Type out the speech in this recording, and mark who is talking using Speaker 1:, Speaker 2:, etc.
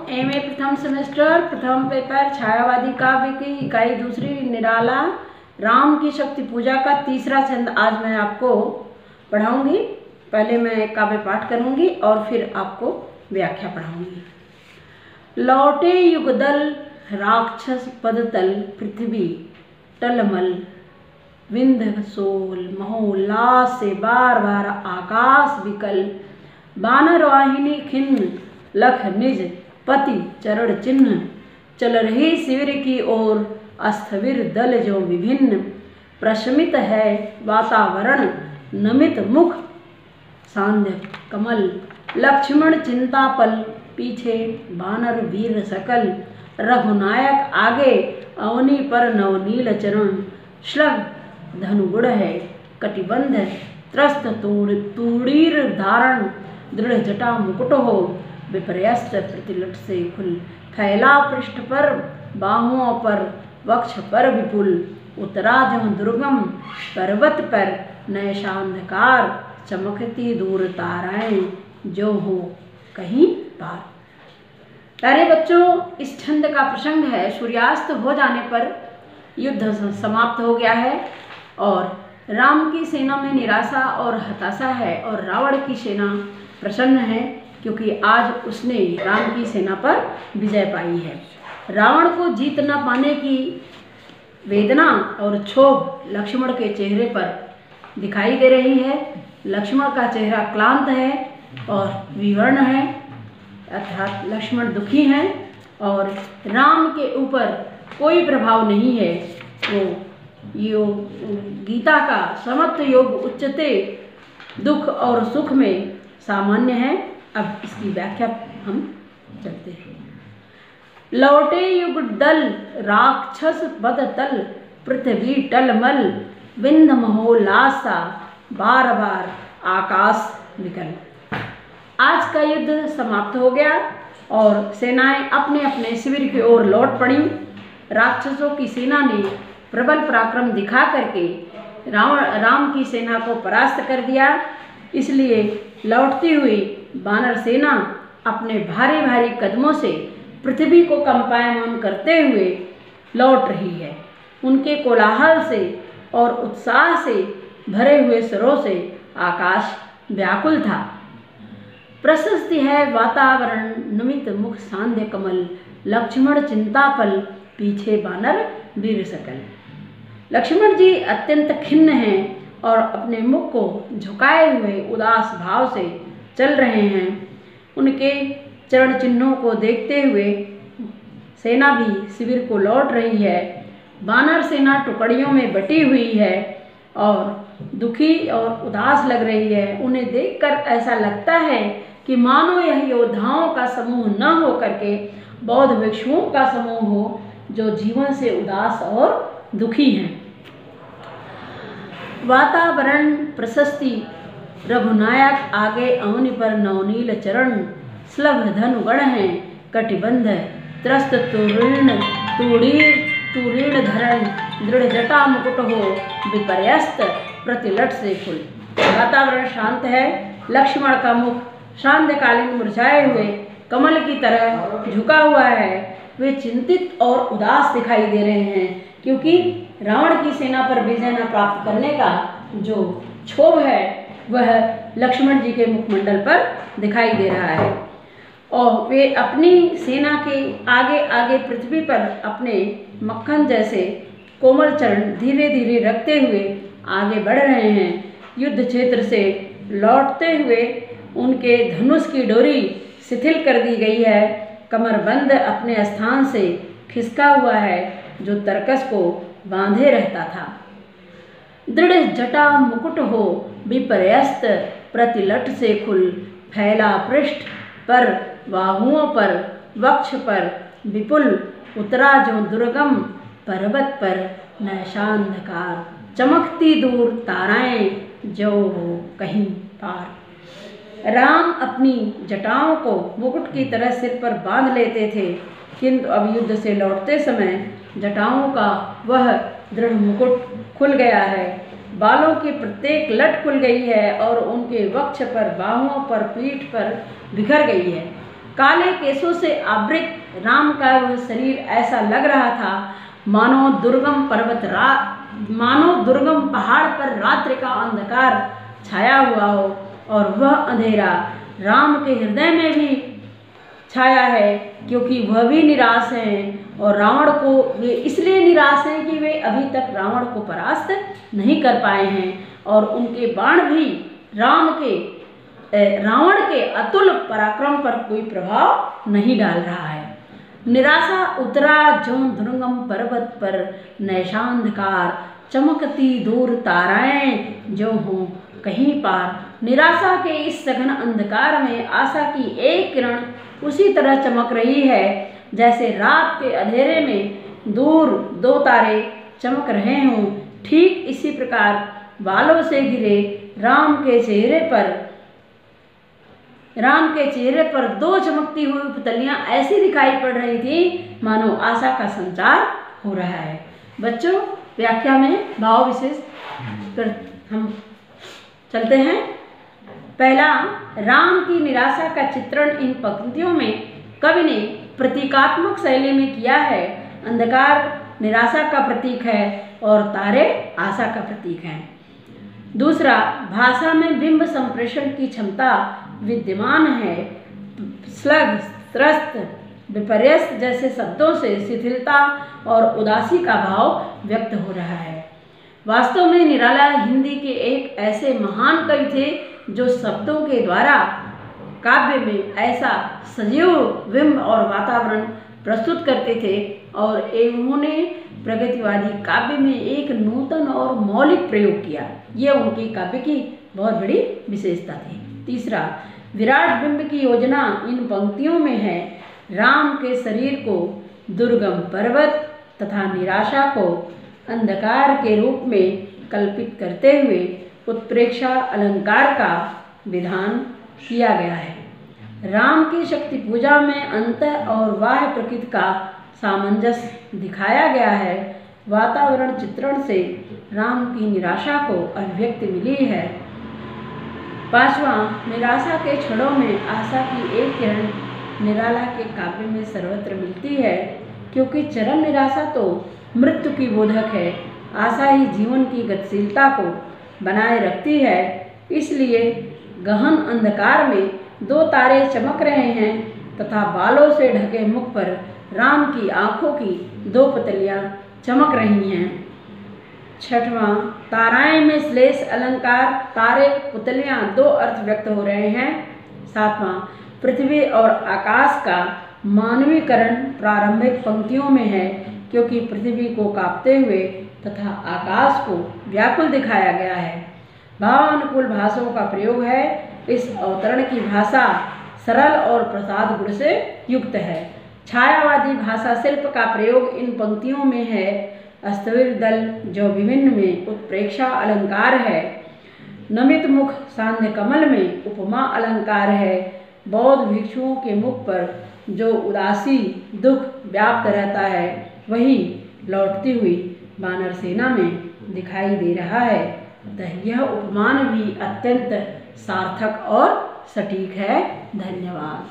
Speaker 1: MA प्रथम semester प्रथम paper छायावादी काव्य की इकाई दूसरी निराला राम की शक्ति पूजा का तीसरा छंद आज मैं आपको पढ़ाऊंगी। पहले मैं काव्य पाठ करूंगी और फिर आपको व्याख्या पढ़ाऊंगी। लौटे युगदल राक्षस पदतल पृथ्वी टलमल विंध्य सोल महोल्लास से बार बार आकाश विकल बानर वाहिनी खिन्न लख निज पति चरण चिन्ह चल रही शिविर की ओर अस्थविर दल जो विभिन्न प्रशमित है वातावरण नमित मुख सांध्य कमल लक्ष्मण चिंतापल पीछे बानर वीर सकल रघुनायक आगे अवनी पर नवनील चरण श्लघ धनुगुण है कटिबंध त्रस्त तूड़ीर धारण दृढ़ जटा मुकुट हो विपर्यस्त प्रतिलट से खुल फैला पृष्ठ पर बाहुओं पर वक्ष पर विपुल उतरा जो दुर्गम पर्वत पर नैशांधकार चमकती दूर ताराएं जो हो कहीं पार। प्यारे बच्चों, इस छंद का प्रसंग है सूर्यास्त हो जाने पर युद्ध समाप्त हो गया है और राम की सेना में निराशा और हताशा है और रावण की सेना प्रसन्न है क्योंकि आज उसने राम की सेना पर विजय पाई है। रावण को जीत न पाने की वेदना और क्षोभ लक्ष्मण के चेहरे पर दिखाई दे रही है। लक्ष्मण का चेहरा क्लांत है और विवर्ण है, अर्थात लक्ष्मण दुखी हैं और राम के ऊपर कोई प्रभाव नहीं है। वो योग गीता का समत्व योग उच्चते दुख और सुख में सामान्य है। अब इसकी व्याख्या हम चलते हैं। लौटे युग दल राक्षस बदतल पृथ्वी टलमल विंध्य महोल्लासा बार बार आकाश विकल। आज का युद्ध समाप्त हो गया और सेनाएं अपने अपने शिविर की ओर लौट पड़ी। राक्षसों की सेना ने प्रबल पराक्रम दिखा करके राम की सेना को परास्त कर दिया। इसलिए लौटती हुई बानर सेना अपने भारी भारी कदमों से पृथ्वी को कंपायमान करते हुए लौट रही है। उनके कोलाहल से और उत्साह से भरे हुए स्वरों से आकाश व्याकुल था। प्रशस्ति है वातावरण नमित मुख सांध्य कमल लक्ष्मण चिंतापल पीछे बानर वीर सकल। लक्ष्मण जी अत्यंत खिन्न हैं और अपने मुख को झुकाए हुए उदास भाव से चल रहे हैं। उनके चरण चिन्हों को देखते हुए सेना भी शिविर को लौट रही है। बानर सेना टुकड़ियों में बटी हुई है और दुखी और उदास लग रही है। उन्हें देखकर ऐसा लगता है कि मानो यह योद्धाओं का समूह न हो करके बौद्ध भिक्षुओं का समूह हो जो जीवन से उदास और दुखी हैं। वातावरण प्रशस्ति रघुनायक आगे अवनि पर नवनील चरण श्लभ धनु गण हैं कटिबंध त्रस्त तूरीण धरण दृढ़ जटा मुकुट हो विपर्यस्त प्रतिलट से खुल। वातावरण शांत है। लक्ष्मण का मुख शांतकालीन मुरझाए हुए कमल की तरह झुका हुआ है। वे चिंतित और उदास दिखाई दे रहे हैं क्योंकि रावण की सेना पर विजय न प्राप्त करने का जो क्षोभ है वह लक्ष्मण जी के मुखमंडल पर दिखाई दे रहा है और वे अपनी सेना के आगे आगे पृथ्वी पर अपने मक्खन जैसे कोमल चरण धीरे धीरे रखते हुए आगे बढ़ रहे हैं। युद्ध क्षेत्र से लौटते हुए उनके धनुष की डोरी शिथिल कर दी गई है। कमरबंद अपने स्थान से खिसका हुआ है जो तरकस को बांधे रहता था। दृढ़ जटा मुकुट हो विपर्यस्त प्रतिलट से खुल फैला पृष्ठ पर बाहुओं पर वक्ष पर विपुल उतरा जो दुर्गम पर्वत पर नैशांधकार चमकती दूर ताराएं जो हो कहीं पार। राम अपनी जटाओं को मुकुट की तरह सिर पर बांध लेते थे किंतु अब युद्ध से लौटते समय जटाओं का वह दृढ़ मुकुट खुल गया है। बालों की प्रत्येक लट खुल गई है और उनके वक्ष पर बाहुओं पर पीठ पर बिखर गई है। काले केसों से आवृत राम का वह शरीर ऐसा लग रहा था मानो दुर्गम पहाड़ पर रात्रि का अंधकार छाया हुआ हो, और वह अंधेरा राम के हृदय में भी छाया है, क्योंकि वह भी निराश हैं और रावण को वे इसलिए निराश हैं कि वे अभी तक रावण को परास्त नहीं कर पाए हैं, और उनके बाण भी रावण के अतुल पराक्रम पर कोई प्रभाव नहीं डाल रहा है। निराशा उतरा ज्यों दुर्गम पर्वत पर नैशांधकार, चमकती दूर ताराएं जो हों कहीं पार। निराशा के इस सघन अंधकार में आशा की एक किरण उसी तरह चमक रही है जैसे रात के अंधेरे में दूर दो तारे चमक रहे हों। ठीक इसी प्रकार बालों से घिरे राम के चेहरे पर दो चमकती हुई पुतलियां ऐसी दिखाई पड़ रही थी मानो आशा का संचार हो रहा है। बच्चों, व्याख्या में भाव विशेष पर हम चलते हैं। पहला, राम की निराशा का चित्रण इन पंक्तियों में कवि ने प्रतीकात्मक शैली में किया है। अंधकार निराशा का प्रतीक है और तारे आशा का प्रतीक हैं। दूसरा, भाषा में बिंब संप्रेषण की क्षमता विद्यमान है। स्लग, त्रस्त, विपर्यस्त जैसे शब्दों से शिथिलता और उदासी का भाव व्यक्त हो रहा है। वास्तव में निराला हिंदी के एक ऐसे महान कवि थे जो शब्दों के द्वारा काव्य में ऐसा सजीव बिंब और वातावरण प्रस्तुत करते थे, और उन्होंने प्रगतिवादी काव्य में एक नूतन और मौलिक प्रयोग किया। यह उनके काव्य की बहुत बड़ी विशेषता थी। तीसरा, विराट बिंब की योजना इन पंक्तियों में है। राम के शरीर को दुर्गम पर्वत तथा निराशा को अंधकार के रूप में कल्पित करते हुए उत्प्रेक्षा अलंकार का विधान किया गया है। राम की शक्ति पूजा में अंत और बाह्य प्रकृति का सामंजस्य दिखाया गया है। वातावरण चित्रण से राम की निराशा को अभिव्यक्ति मिली है। पांचवा, निराशा के क्षणों में आशा की एक किरण निराला के काव्य में सर्वत्र मिलती है, क्योंकि चरम निराशा तो मृत्यु की बोधक है। आशा ही जीवन की गतिशीलता को बनाए रखती है। इसलिए गहन अंधकार में दो तारे चमक रहे हैं तथा बालों से ढके मुख पर राम की आंखों की दो पुतलियां चमक रही हैं। छठवां, ताराएं में श्लेष अलंकार, तारे पुतलियां दो अर्थ व्यक्त हो रहे हैं। सातवां, पृथ्वी और आकाश का मानवीकरण प्रारंभिक पंक्तियों में है, क्योंकि पृथ्वी को कांपते हुए तथा आकाश को व्याकुल दिखाया गया है। भावानुकूल भाषाओं का प्रयोग है। इस अवतरण की भाषा सरल और प्रसाद गुण से युक्त है। छायावादी भाषा शिल्प का प्रयोग इन पंक्तियों में है। अस्तवीर दल जो विभिन्न में उत्प्रेक्षा अलंकार है। नमित मुख सांध्य कमल में उपमा अलंकार है। बौद्ध भिक्षुओं के मुख पर जो उदासी दुख व्याप्त रहता है वही लौटती हुई वानर सेना में दिखाई दे रहा है। अतः यह उपमान भी अत्यंत सार्थक और सटीक है। धन्यवाद।